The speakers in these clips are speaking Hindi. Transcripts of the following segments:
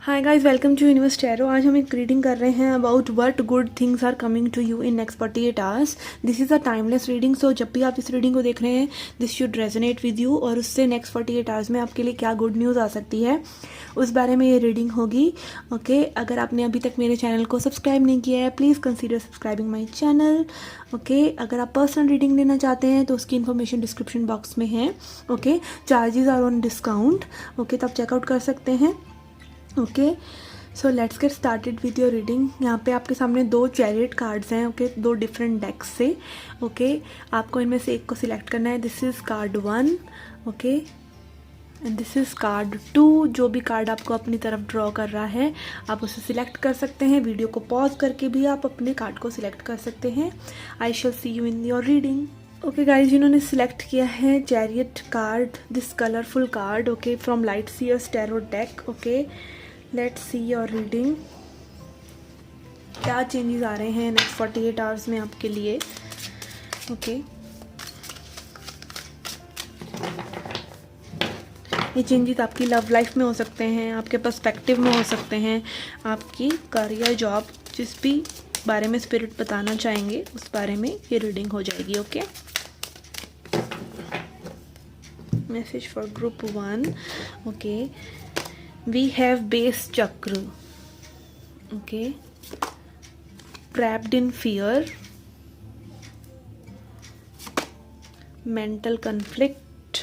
Hi guys, welcome to universe tarot. आज हम एक रीडिंग कर रहे हैं about what good things are coming to you in next 48 hours. This is a timeless reading, so जब भी आप इस रीडिंग को देख रहे हैं this should resonate with you, और उससे नेक्स्ट 48 आवर्स में आपके लिए क्या गुड न्यूज़ आ सकती है उस बारे में ये रीडिंग होगी। ओके, अगर आपने अभी तक मेरे चैनल को सब्सक्राइब नहीं किया है please consider subscribing my channel. Okay, अगर आप पर्सनल रीडिंग लेना चाहते हैं तो उसकी इन्फॉर्मेशन डिस्क्रिप्शन बॉक्स में है। Okay, charges are on discount. Okay, तो आप चेकआउट कर सकते हैं। Okay, so let's get started with your reading. यहाँ पे आपके सामने दो चैरियट कार्ड्स हैं। ओके, दो डिफरेंट डेक्स से। ओके, आपको इनमें से एक को सिलेक्ट करना है। This is card 1। Okay, and this is card 2। जो भी कार्ड आपको अपनी तरफ ड्रॉ कर रहा है आप उसे सिलेक्ट कर सकते हैं। वीडियो को पॉज करके भी आप अपने कार्ड को सिलेक्ट कर सकते हैं। I shall see you in your reading. Okay guys, जिन्होंने सिलेक्ट किया है chariot card, this colourful card, okay, from light seers tarot deck. Okay, let's see your reading. क्या चेंजेस आ रहे हैं नेक्स्ट 48 आवर्स में आपके लिए। ओके, ये चेंजेस आपकी लव लाइफ में हो सकते हैं, आपके पर्सपेक्टिव में हो सकते हैं, आपकी करियर, जॉब, जिस भी बारे में स्पिरिट बताना चाहेंगे उस बारे में ये रीडिंग हो जाएगी। Okay, message for group 1। Okay, we have base chakra. Okay, trapped in fear, mental conflict,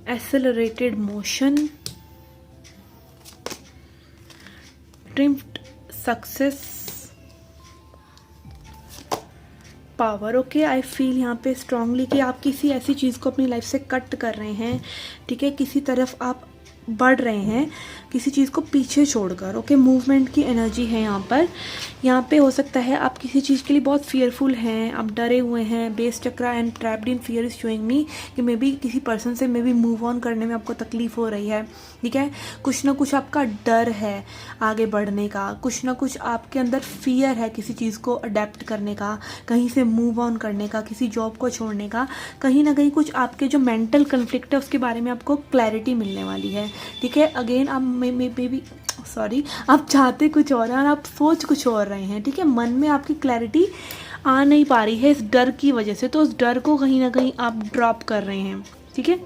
accelerated motion, triumphed success, power. Okay, I feel यहाँ पे स्ट्रांगली कि आप किसी ऐसी चीज़ को अपनी लाइफ से कट कर रहे हैं। ठीक है, किसी तरफ आप बढ़ रहे हैं, किसी चीज़ को पीछे छोड़कर। ओके, मूवमेंट की एनर्जी है यहाँ पर। यहाँ पे हो सकता है आप किसी चीज़ के लिए बहुत फियरफुल हैं, आप डरे हुए हैं। Base chakra and trapped in fear is showing me कि मे बी किसी पर्सन से मे बी मूव ऑन करने में आपको तकलीफ हो रही है। ठीक है, कुछ ना कुछ आपका डर है आगे बढ़ने का, कुछ ना कुछ आपके अंदर फियर है किसी चीज़ को अडेप्ट करने का, कहीं से मूव ऑन करने का, किसी जॉब को छोड़ने का। कहीं ना कहीं कुछ आपके जो मेंटल कन्फ्लिक्ट है उसके बारे में आपको क्लैरिटी मिलने वाली है। ठीक है, अगेन आप मे बी सॉरी, आप चाहते कुछ और हैं और आप सोच कुछ और रहे हैं। ठीक है, मन में आपकी क्लैरिटी आ नहीं पा रही है इस डर की वजह से, तो उस डर को कहीं ना कहीं आप ड्रॉप कर रहे हैं। ठीक है,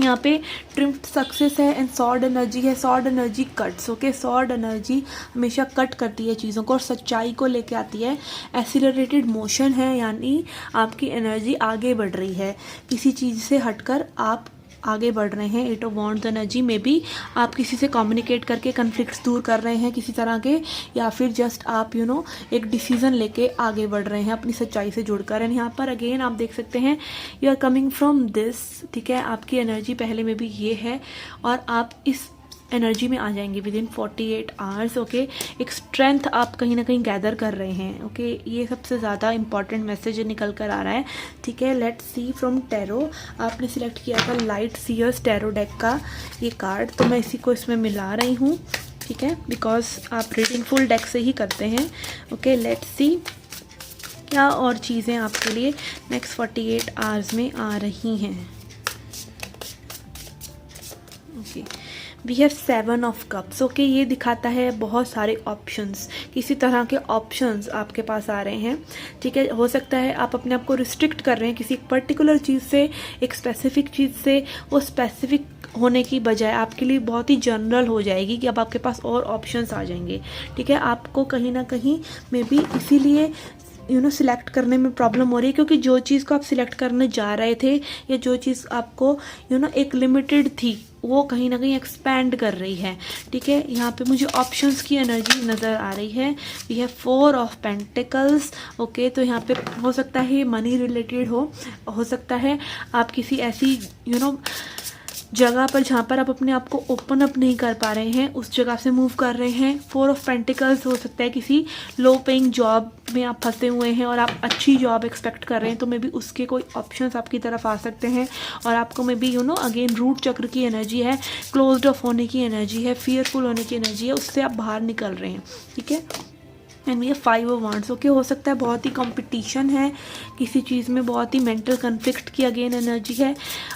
यहाँ पे ट्रिम्प्ड सक्सेस है एंड सॉर्ड एनर्जी है। Sword energy cuts. Okay, sword energy हमेशा कट करती है चीज़ों को और सच्चाई को लेके आती है। एक्सीलरेटेड मोशन है, यानी आपकी एनर्जी आगे बढ़ रही है, किसी चीज़ से हटकर आप आगे बढ़ रहे हैं। 8 ऑफ वॉन्ड्स एनर्जी में भी आप किसी से कम्युनिकेट करके कन्फ्लिक्ट्स दूर कर रहे हैं किसी तरह के, या फिर जस्ट आप एक डिसीजन लेके आगे बढ़ रहे हैं अपनी सच्चाई से जुड़कर। एंड यहाँ पर अगेन आप देख सकते हैं you are coming from this. ठीक है, आपकी एनर्जी पहले में भी ये है और आप इस एनर्जी में आ जाएंगे विद इन 48 आवर्स। ओके, एक स्ट्रेंथ आप कहीं ना कहीं गैदर कर रहे हैं। ओके, ये सबसे ज़्यादा इंपॉर्टेंट मैसेज निकल कर आ रहा है। ठीक है, लेट्स सी फ्रॉम टैरो। आपने सिलेक्ट किया था लाइट सीयर्स टैरो डेक का ये कार्ड, तो मैं इसी को इसमें मिला रही हूँ। ठीक है, बिकॉज आप रीडिंग फुल डेक से ही करते हैं। ओके, लेट्स सी क्या और चीज़ें आपके लिए नेक्स्ट 48 आवर्स में आ रही हैं। Okay, we have 7 of cups. Okay, ये दिखाता है बहुत सारे ऑप्शंस, किसी तरह के ऑप्शंस आपके पास आ रहे हैं। ठीक है, हो सकता है आप अपने आप को रिस्ट्रिक्ट कर रहे हैं किसी एक पर्टिकुलर चीज़ से, एक स्पेसिफिक चीज़ से। वो स्पेसिफिक होने की बजाय आपके लिए बहुत ही जनरल हो जाएगी कि अब आपके पास और ऑप्शंस आ जाएंगे। ठीक है, आपको कहीं ना कहीं मे बी इसीलिए सिलेक्ट करने में प्रॉब्लम हो रही है, क्योंकि जो चीज़ को आप सिलेक्ट करने जा रहे थे या जो चीज़ आपको एक लिमिटेड थी वो कहीं ना कहीं एक्सपैंड कर रही है। ठीक है, यहाँ पे मुझे ऑप्शंस की एनर्जी नज़र आ रही है। We have 4 of pentacles. Okay, तो यहाँ पे हो सकता है ये मनी रिलेटेड हो सकता है आप किसी ऐसी जगह पर जहाँ पर आप अपने आप को ओपन अप नहीं कर पा रहे हैं उस जगह से मूव कर रहे हैं। 4 ऑफ पेंटिकल्स हो सकता है किसी लो पेइंग जॉब में आप फंसे हुए हैं और आप अच्छी जॉब एक्सपेक्ट कर रहे हैं, तो मे बी उसके कोई ऑप्शंस आपकी तरफ आ सकते हैं और आपको मे बी अगेन रूट चक्र की एनर्जी है, क्लोज्ड ऑफ होने की एनर्जी है, फियरफुल होने की एनर्जी है, उससे आप बाहर निकल रहे हैं। ठीक है, एंड ये 5 ऑफ वांड्स। ओके, हो सकता है बहुत ही कंपटीशन है किसी चीज़ में, बहुत ही मेंटल कन्फ्लिक्ट की अगेन एनर्जी है।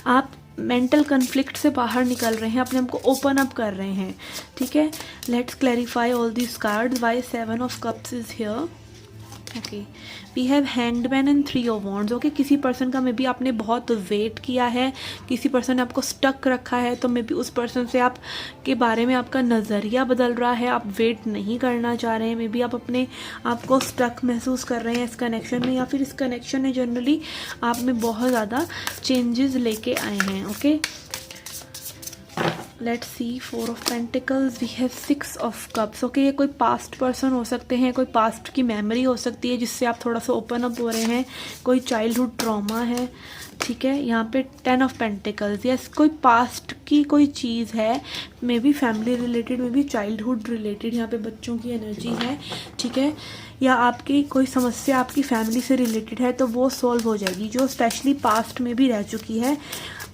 आप मेंटल कन्फ्लिक्ट से बाहर निकल रहे हैं, अपने आप को ओपन अप कर रहे हैं, ठीक है। Let's clarify all this cards why 7 of cups is here. Okay, we have hanged man and 3 of wands. Okay, किसी पर्सन का मे बी आपने बहुत वेट किया है, किसी पर्सन ने आपको स्टक रखा है, तो मे बी उस पर्सन से आप के बारे में आपका नज़रिया बदल रहा है, आप वेट नहीं करना चाह रहे हैं, मे बी आप अपने आप को स्टक महसूस कर रहे हैं इस कनेक्शन में, या फिर इस कनेक्शन ने जनरली आप में बहुत ज़्यादा चेंजेस लेके आए हैं। Okay, let's see 4 of pentacles, we have 6 of cups. Okay, ये कोई पास्ट पर्सन हो सकते हैं, कोई पास्ट की मेमोरी हो सकती है जिससे आप थोड़ा सा ओपन अप हो रहे हैं, कोई चाइल्डहुड ट्रॉमा है, ठीक है। यहाँ पे 10 ऑफ पेंटिकल्स, यस कोई पास्ट की कोई चीज़ है, may be family related, may be childhood related, यहाँ पे बच्चों की एनर्जी है, ठीक है। या आपकी कोई समस्या आपकी फैमिली से रिलेटेड है तो वो सॉल्व हो जाएगी, जो स्पेशली पास्ट में भी रह चुकी है।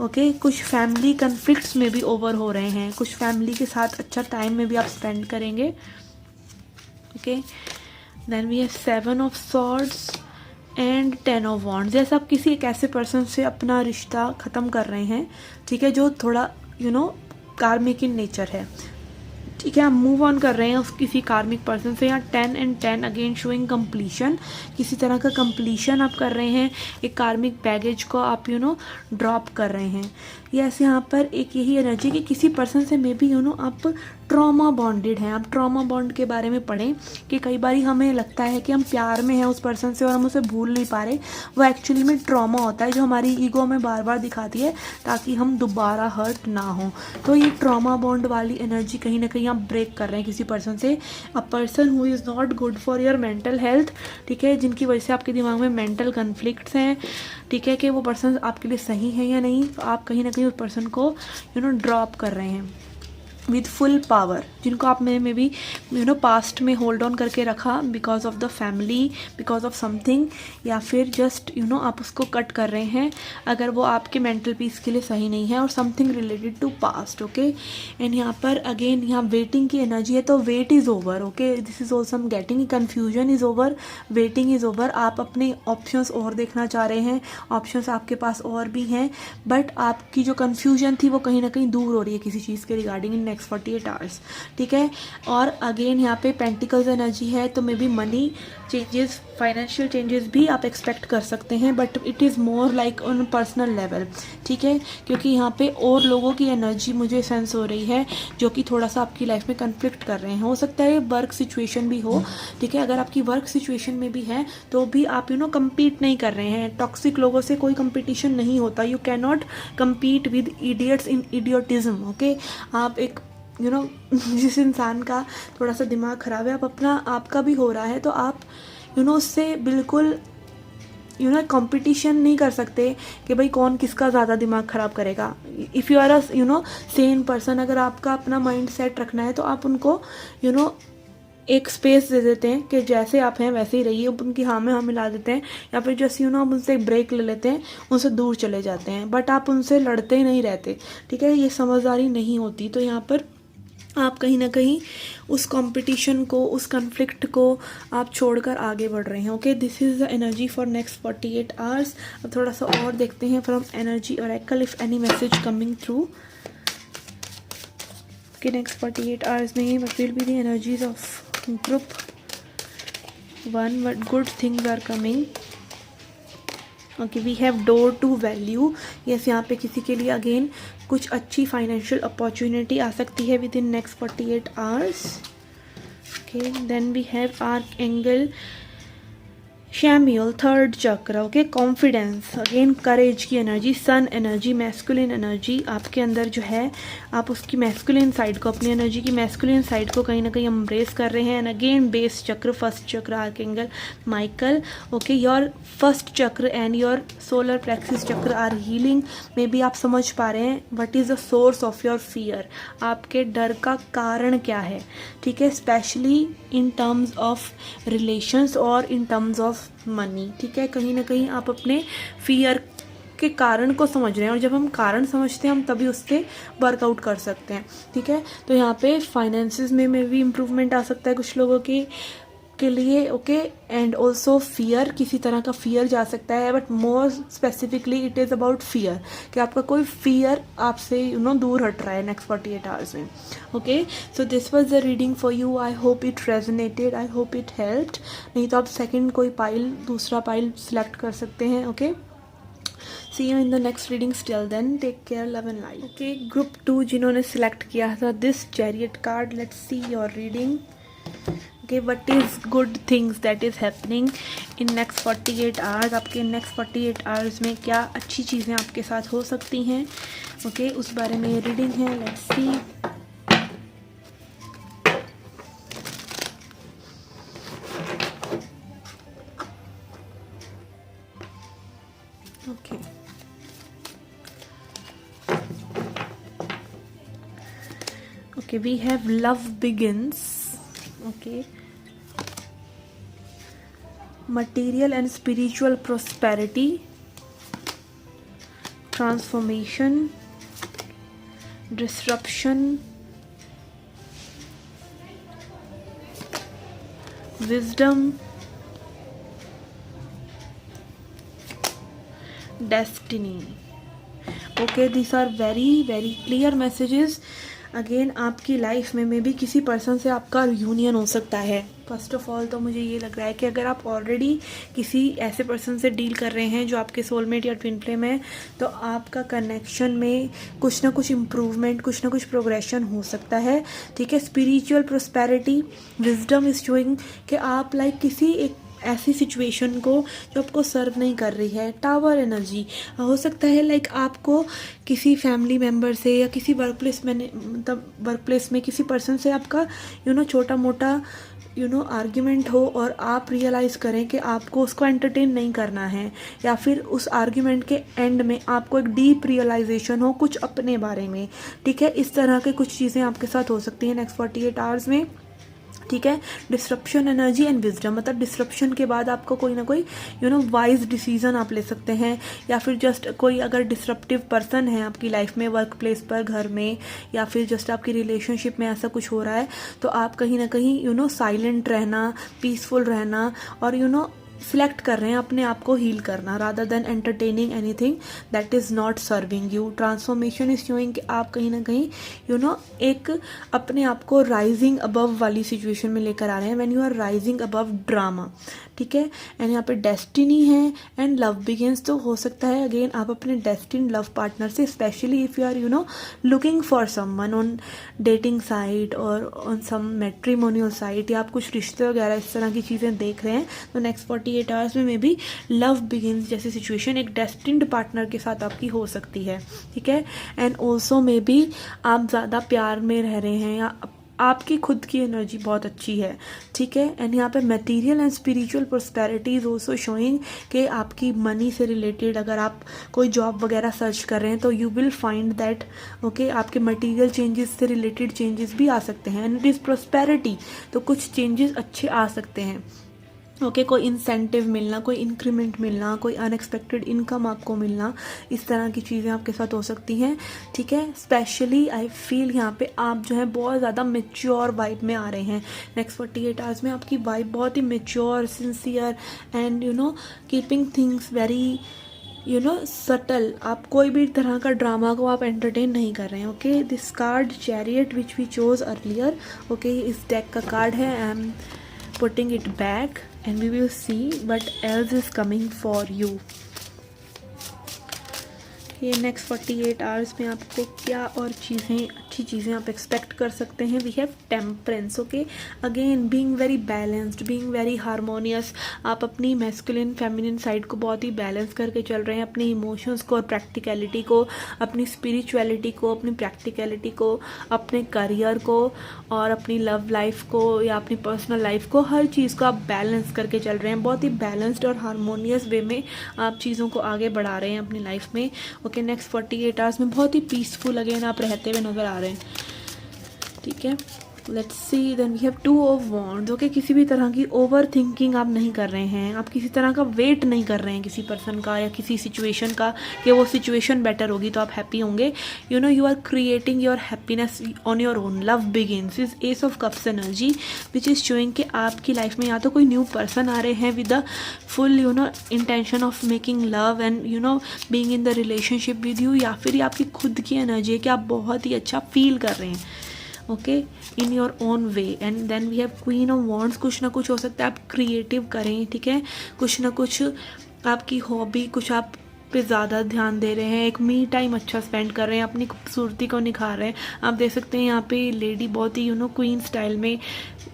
ओके, कुछ फैमिली कन्फ्लिक्ट्स में भी ओवर हो रहे हैं, कुछ फैमिली के साथ अच्छा टाइम में भी आप स्पेंड करेंगे। Okay, then we have 7 of swords and 10 of wands. जैसे आप किसी एक ऐसे पर्सन से अपना रिश्ता ख़त्म कर रहे हैं, ठीक है, जो थोड़ा कार्मिक इन नेचर है, ठीक है, आप मूव ऑन कर रहे हैं उस किसी कार्मिक पर्सन से। यहाँ 10 एंड 10 अगेन शोइंग कंप्लीशन, किसी तरह का कंप्लीशन आप कर रहे हैं, एक कार्मिक बैगेज को आप ड्रॉप कर रहे हैं। यस, यहाँ पर एक यही एनर्जी कि किसी पर्सन से मे बी आप ट्रॉमा बॉन्डेड हैं। आप ट्रॉमा बॉन्ड के बारे में पढ़ें कि कई बार हमें लगता है कि हम प्यार में हैं उस पर्सन से और हम उसे भूल नहीं पा रहे, वो एक्चुअली में ट्रॉमा होता है जो हमारी ईगो में बार बार दिखाती है ताकि हम दोबारा हर्ट ना हो। तो ये ट्रॉमा बॉन्ड वाली एनर्जी कहीं ना कहीं आप ब्रेक कर रहे हैं किसी पर्सन से, a person who is not good for your mental health, ठीक है, जिनकी वजह से आपके दिमाग में मेंटल कन्फ्लिक्ट्स हैं, ठीक है, कि वो पर्सन आपके लिए सही है या नहीं। तो आप कहीं ना कहीं उस पर्सन को ड्रॉप कर रहे हैं विद फुल पावर, जिनको आप में भी पास्ट में होल्ड ऑन करके रखा because of the family, because of something, या फिर जस्ट आप उसको कट कर रहे हैं अगर वो आपके मेंटल पीस के लिए सही नहीं है, और something related to past. Okay, and यहाँ पर अगेन यहाँ वेटिंग की एनर्जी है, तो wait is over. Okay, this is also getting, confusion is over, waiting is over. आप अपने ऑप्शंस और देखना चाह रहे हैं, ऑप्शंस आपके पास और भी हैं, बट आपकी जो कन्फ्यूजन थी वो कहीं ना कहीं दूर हो रही है किसी चीज़ के रिगार्डिंग इन नेक्स्ट 48 आवर्स, ठीक है। और अगेन यहाँ पे पेंटिकल्स एनर्जी है, तो may be money changes, financial changes भी आप एक्सपेक्ट कर सकते हैं, but it is more like on personal level, ठीक है, क्योंकि यहाँ पे और लोगों की एनर्जी मुझे सेंस हो रही है जो कि थोड़ा सा आपकी लाइफ में कन्फ्लिक्ट कर रहे हैं। हो सकता है वर्क सिचुएशन भी हो, ठीक है, अगर आपकी वर्क सिचुएशन में भी है तो भी आप कम्पीट नहीं कर रहे हैं, टॉक्सिक लोगों से कोई कंपटीशन नहीं होता, you can not compete with idiots in idiotism. Okay, आप एक जिस इंसान का थोड़ा सा दिमाग ख़राब है, आप अपना आपका भी हो रहा है, तो आप उससे बिल्कुल कंपटीशन नहीं कर सकते कि भाई कौन किसका ज़्यादा दिमाग ख़राब करेगा। If you are a sane person, अगर आपका अपना माइंड सेट रखना है तो आप उनको एक स्पेस दे देते हैं कि जैसे आप हैं वैसे ही रहिए, उनकी हाँ में हाँ मिला देते हैं, या फिर जैसे आप उनसे एक ब्रेक ले लेते हैं, उनसे दूर चले जाते हैं, बट आप उनसे लड़ते ही नहीं रहते, ठीक है, ये समझदारी नहीं होती। तो यहाँ पर आप कहीं ना कहीं उस कंपटीशन को, उस कन्फ्लिक्ट को आप छोड़कर आगे बढ़ रहे हैं। Okay, this is the energy for next 48 hours. अब थोड़ा सा और देखते हैं from energy Oracle, if any message coming through कि नेक्स्ट 48 आवर्स में what will be the energies of group 1, what good things are coming। Okay, we have door to value, yes, यहाँ पे किसी के लिए अगेन कुछ अच्छी फाइनेंशियल अपॉर्चुनिटी आ सकती है within next 48 hours. Okay, then we have archangel Chamuel, third chakra. Okay, confidence, again courage की energy, sun energy, masculine energy आपके अंदर जो है, आप उसकी मैस्कुलिन साइड को, अपनी एनर्जी की मैस्कुलिन साइड को कहीं ना कहीं एम्ब्रेस कर रहे हैं। एंड अगेन बेस चक्र, फर्स्ट चक्र, आर्कएंगल माइकल। ओके, योर फर्स्ट चक्र एंड योर सोलर प्लेक्सिस चक्र आर हीलिंग। मे बी आप समझ पा रहे हैं what is the source of your fear, आपके डर का कारण क्या है, ठीक है, specially in terms of relations और इन टर्म्स ऑफ मनी, ठीक है। कहीं ना कहीं आप अपने फियर के कारण को समझ रहे हैं, और जब हम कारण समझते हैं हम तभी उससे वर्कआउट कर सकते हैं, ठीक है। तो यहाँ पे फाइनेंसेस में भी इम्प्रूवमेंट आ सकता है कुछ लोगों आपके लिए, ओके। एंड ऑल्सो फियर, किसी तरह का फियर जा सकता है, but more specifically it is about fear, कि आपका कोई फियर आपसे दूर हट रहा है नेक्स्ट 48 आवर्स में, okay. So this was the reading for you. I hope it resonated, I hope it helped. नहीं तो आप सेकंड कोई पाइल, दूसरा पाइल सिलेक्ट कर सकते हैं, okay. See you in the next readings. Till then, take care, love and light. Okay, group 2 जिन्होंने select किया था this chariot card, let's see your reading. Okay, what is good things that is happening in next 48 hours? आपके next 48 hours में क्या अच्छी चीज़ें आपके साथ हो सकती हैं, okay, उस बारे में ये reading है. Let's see. Okay. Okay, we have love begins, okay, material and spiritual prosperity, transformation, disruption, wisdom, destiny. Okay, these are very very clear messages. Again आपकी लाइफ में मे बी किसी पर्सन से आपका यूनियन हो सकता है. फर्स्ट ऑफ ऑल तो मुझे ये लग रहा है कि अगर आप ऑलरेडी किसी ऐसे पर्सन से डील कर रहे हैं जो आपके सोलमेट या ट्विन फ्लेम है, तो आपका कनेक्शन में कुछ ना कुछ इम्प्रूवमेंट, कुछ ना कुछ प्रोग्रेशन हो सकता है, ठीक है. Spiritual prosperity, wisdom is showing कि आप लाइक किसी एक ऐसी सिचुएशन को जो आपको सर्व नहीं कर रही है. टावर एनर्जी हो सकता है लाइक आपको किसी फैमिली मेम्बर से या किसी वर्क प्लेस में, मतलब वर्क प्लेस में किसी पर्सन से आपका छोटा मोटा आर्ग्यूमेंट हो और आप रियलाइज़ करें कि आपको उसको एंटरटेन नहीं करना है, या फिर उस आर्ग्यूमेंट के एंड में आपको एक डीप रियलाइजेशन हो कुछ अपने बारे में, ठीक है. इस तरह के कुछ चीज़ें आपके साथ हो सकती हैं नेक्स्ट 48 आवर्स में, ठीक है. डिस्रप्शन एनर्जी एंड विजडम, मतलब डिस्रप्शन के बाद आपको कोई ना कोई वाइज डिसीजन आप ले सकते हैं, या फिर जस्ट कोई अगर डिसरप्टिव पर्सन है आपकी लाइफ में, वर्क प्लेस पर, घर में, या फिर जस्ट आपकी रिलेशनशिप में ऐसा कुछ हो रहा है, तो आप कहीं ना कहीं साइलेंट रहना, पीसफुल रहना, और सिलेक्ट कर रहे हैं अपने आप को हील करना rather than entertaining anything that is not serving you. Transformation is showing कि आप कहीं ना कहीं एक अपने आप को राइजिंग अबव वाली सिचुएशन में लेकर आ रहे हैं, when you are rising above drama, ठीक है. एंड यहाँ पे डेस्टिनी है एंड लव बिगिंस. तो हो सकता है अगेन आप अपने डेस्टिन लव पार्टनर से, specially if you are looking for someone on dating site और ऑन सम मैट्रिमोनियल साइट, या आप कुछ रिश्ते वगैरह इस तरह की चीज़ें देख रहे हैं, तो नेक्स्ट 48 आवर्स में मे बी लव बिगिंस जैसी सिचुएशन एक डेस्टिन्ड पार्टनर के साथ आपकी हो सकती है, ठीक है. एंड ऑल्सो मे बी आप ज़्यादा प्यार में रह रहे हैं, या आपकी खुद की एनर्जी बहुत अच्छी है, ठीक है. एंड यहाँ पे material and spiritual prosperity is also showing कि आपकी मनी से रिलेटेड अगर आप कोई जॉब वगैरह सर्च कर रहे हैं, तो you will find that, okay, आपके मटेरियल चेंजेस से रिलेटेड चेंजेस भी आ सकते हैं. एंड इट इज़ प्रोस्पेरिटी, तो कुछ चेंजेस अच्छे आ सकते हैं, ओके. कोई इंसेंटिव मिलना, कोई इंक्रीमेंट मिलना, कोई अनएक्सपेक्टेड इनकम आपको मिलना, इस तरह की चीज़ें आपके साथ हो सकती हैं, ठीक है. स्पेशली आई फील यहाँ पे आप जो है बहुत ज़्यादा मेच्योर वाइब में आ रहे हैं नेक्स्ट 48 आवर्स में. आपकी वाइब बहुत ही mature, sincere and keeping things very subtle. आप कोई भी तरह का ड्रामा को आप एंटरटेन नहीं कर रहे हैं, okay. This card chariot which we chose earlier, okay, इस डेक का कार्ड है. I am putting it back and we will see what else is coming for you. ये नेक्स्ट 48 आवर्स में आपको क्या और चीज़ें, अच्छी चीज़ें आप एक्सपेक्ट कर सकते हैं. We have temperance, okay. Again being very balanced, being very harmonious. आप अपनी मैस्कुलिन फेमिनिन साइड को बहुत ही बैलेंस करके चल रहे हैं, अपनी इमोशंस को और प्रैक्टिकलिटी को, अपनी स्पिरिचुअलिटी को, अपनी प्रैक्टिकलिटी को, अपने करियर को और अपनी लव लाइफ को या अपनी पर्सनल लाइफ को, हर चीज़ को आप बैलेंस करके चल रहे हैं. बहुत ही बैलेंस्ड और हारमोनियस वे में आप चीज़ों को आगे बढ़ा रहे हैं अपनी लाइफ में, ओके. नेक्स्ट 48 आवर्स में बहुत ही पीसफुल अगेन आप रहते हुए नज़र आ रहे हैं, ठीक है. Let's see, then we have 2 of wands. Okay, किसी भी तरह की ओवर थिंकिंग आप नहीं कर रहे हैं, आप किसी तरह का वेट नहीं कर रहे हैं किसी पर्सन का या किसी सिचुएशन का कि वो सिचुएशन बेटर होगी तो आप हैप्पी होंगे। You know, you are creating your happiness on your own. Love begins is ace of cups energy which is showing कि आपकी लाइफ में या तो कोई न्यू पर्सन आ रहे हैं with the full you know intention of making love and you know being in the relationship with you, या फिर ये आपकी खुद की एनर्जी है कि आप बहुत ही अच्छा फील कर रहे हैं। Okay, in your own way. And then we have queen of wands. कुछ ना कुछ हो सकता है आप क्रिएटिव करें, ठीक है, कुछ ना कुछ आपकी हॉबी, कुछ आप पे ज़्यादा ध्यान दे रहे हैं, एक मी टाइम अच्छा स्पेंड कर रहे हैं, अपनी खूबसूरती को निखार रहे हैं। आप देख सकते हैं यहाँ पे लेडी बहुत ही यू नो क्वीन स्टाइल में,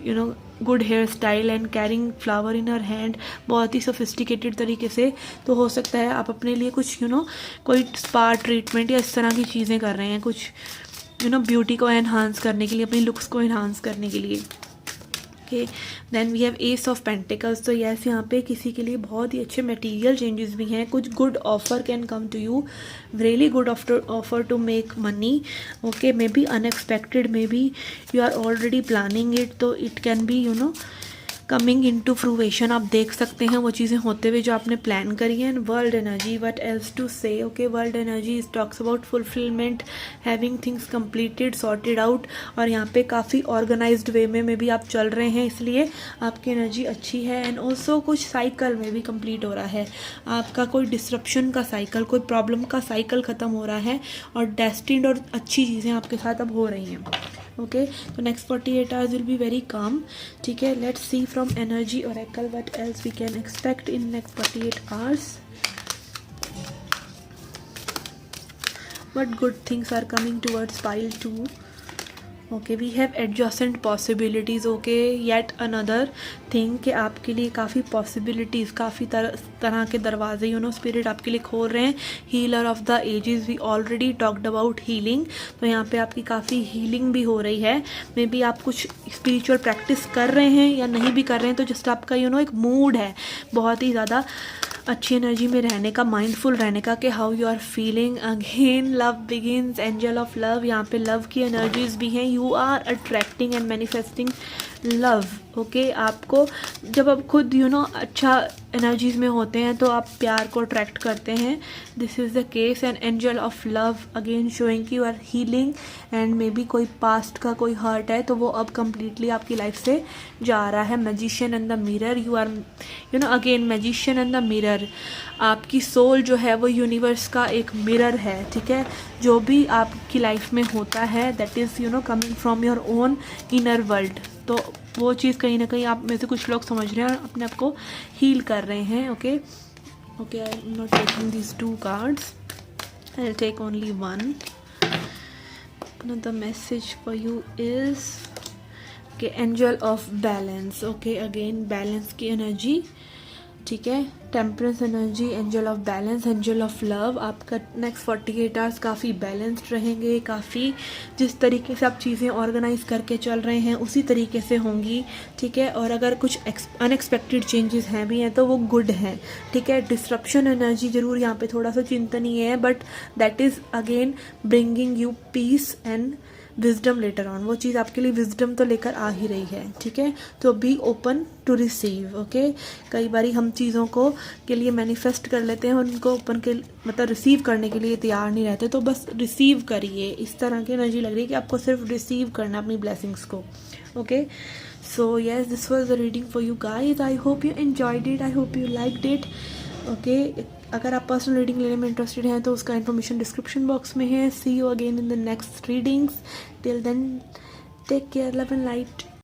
you know good hair style and carrying flower in her hand, बहुत ही सोफिस्टिकेटेड तरीके से। तो हो सकता है आप अपने लिए कुछ यू नो कोई स्पा ट्रीटमेंट या इस तरह की चीज़ें कर रहे हैं, कुछ यू नो ब्यूटी को एनहांस करने के लिए, अपनी लुक्स को एनहांस करने के लिए। Okay, then we have ace of pentacles. तो यस, यहाँ पे किसी के लिए बहुत ही अच्छे मटेरियल चेंजेस भी हैं, कुछ good offer can come to you, really good offer to make money. Okay, may be unexpected, may be you are already planning it, तो it can be you know coming in to fruition. आप देख सकते हैं वो चीज़ें होते हुए जो आपने प्लान करी है। And world energy, what else to say. Okay, world energy is talks about fulfilment, having things completed, sorted out. और यहाँ पे काफ़ी ऑर्गेनाइज्ड वे में भी आप चल रहे हैं, इसलिए आपकी एनर्जी अच्छी है। एंड ऑल्सो कुछ साइकिल में भी कंप्लीट हो रहा है आपका, कोई डिस्ट्रप्शन का साइकिल, कोई प्रॉब्लम का साइकिल ख़त्म हो रहा है और डेस्टिन्ड और अच्छी चीज़ें आपके साथ अब हो रही हैं। ओके, तो next 48 hours will be very calm, ठीक है। Let's see from energy oracle what else we can expect in next 48 hours, what good things are coming towards pile 2. Okay, we have adjustment possibilities. Okay, yet another thing कि आपके लिए काफ़ी पॉसिबिलिटीज़, काफ़ी तरह के दरवाजे यू नो स्पिरिट आपके लिए खोल रहे हैं। Healer of the ages, we already talked about healing. तो यहाँ पे आपकी काफ़ी हीलिंग भी हो रही है। मे बी आप कुछ स्पिरिचुअल प्रैक्टिस कर रहे हैं या नहीं भी कर रहे हैं, तो जस्ट आपका यू नो एक मूड है बहुत ही ज़्यादा अच्छी एनर्जी में रहने का, माइंडफुल रहने का कि how you are feeling. Again love begins, angel of love, यहाँ पे लव की एनर्जीज भी हैं। You are attracting and manifesting love. Okay, आपको जब आप खुद यू नो अच्छा एनर्जीज में होते हैं तो आप प्यार को अट्रैक्ट करते हैं। This is the case. And angel of love again showing कि you are healing and may be कोई पास्ट का कोई हर्ट है तो वो अब कम्प्लीटली आपकी लाइफ से जा रहा है। Magician and the mirror, you are you know again magician and the mirror, आपकी सोल जो है वो यूनिवर्स का एक मिरर है, ठीक है। जो भी आपकी लाइफ में होता है that is you know coming from your own inner world. तो वो चीज़ कहीं ना कहीं आप में से कुछ लोग समझ रहे हैं और अपने आप को हील कर रहे हैं। Okay okay, I am not taking these 2 cards, I will take only 1. The message for you is okay, angel of balance. Okay, again balance की एनर्जी, ठीक है। Temperance energy, angel of balance, angel of love. आपका नेक्स्ट 48 आवर्स काफ़ी बैलेंस्ड रहेंगे, काफ़ी जिस तरीके से आप चीज़ें ऑर्गेनाइज करके चल रहे हैं उसी तरीके से होंगी, ठीक है। और अगर कुछ अनएक्सपेक्टेड चेंजेस हैं भी हैं तो वो गुड हैं, ठीक है। डिस्ट्रप्शन एनर्जी ज़रूर यहाँ पे थोड़ा सा चिंतनीय है, but that is again bringing you peace and wisdom later on. वो चीज़ आपके लिए विजडम तो लेकर आ ही रही है, ठीक है। तो be open to receive. Okay, कई बारी हम चीज़ों को के लिए मैनिफेस्ट कर लेते हैं, उनको ओपन के मतलब रिसीव करने के लिए तैयार नहीं रहते, तो बस रिसीव करिए। इस तरह की एनर्जी लग रही है कि आपको सिर्फ रिसीव करना अपनी ब्लेसिंग्स को। Okay, so yes, this was the reading for you guys. I hope you enjoyed it, I hope you liked it. Okay, अगर आप पर्सनल रीडिंग लेने में इंटरेस्टेड हैं तो उसका इन्फॉर्मेशन डिस्क्रिप्शन बॉक्स में है। See you again in the next readings, till then take care, love and light.